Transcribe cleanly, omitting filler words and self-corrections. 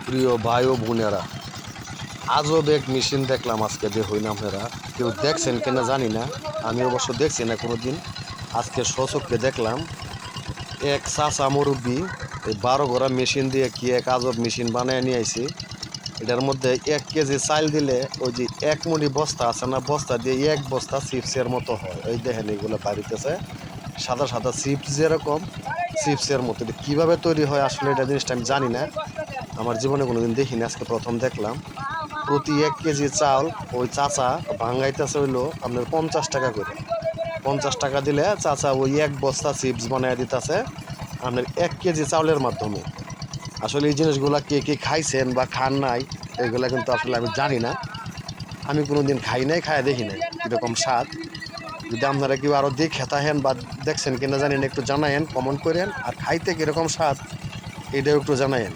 প্রিয় ভাই ও বোনেরা, আজব এক মেশিন দেখলাম আজকে। দেখুন আপনারা কেউ দেখছেন কিনা জানি না, আমি অবশ্য দেখছি না কোনোদিন। আজকে স্বচক্ষে দেখলাম এক চাচা মুরব্বী এই 12 ঘোড়া মেশিন দিয়ে কি এক আজব মেশিন বানায় নিয়ে আইছি। এটার মধ্যে 1 কেজি চাল দিলে ওই যে 1 মুঠি বস্তা আছে না, বস্তা দিয়ে 1 বস্তা চিপসের মতো হয়। ওই দেখেন এগুলো বাড়িতেছে সাদা সাদা চিপস, যেরকম চিপসের মতো। এটা কীভাবে তৈরি হয় আসলে এটা জিনিসটা আমি জানি না, আমার জীবনে কোনোদিন দেখিনি, আজকে প্রথম দেখলাম। প্রতি 1 কেজি চাল ওই চাচা ভাঙ্গাইতেছে হইলো আপনার 50 টাকা করে। 50 টাকা দিলে চাচা ওই 1 বস্তা চিপস বানায় দিতেছে আপনার 1 কেজি চাউলের মাধ্যমে। আসলে এই জিনিসগুলা কে কে খাইছেন বা খান নাই এগুলা কিন্তু আসলে আমি জানি না, আমি কোনোদিন খাই নাই, খায় দেখি নাই কীরকম স্বাদ। যদি আপনারা কেউ আরও দেখে থাকেন বা দেখছেন কিনা জানেন, একটু জানায়েন, কমেন্ট করেন। আর খাইতে কীরকম স্বাদ এটাও একটু জানায়েন।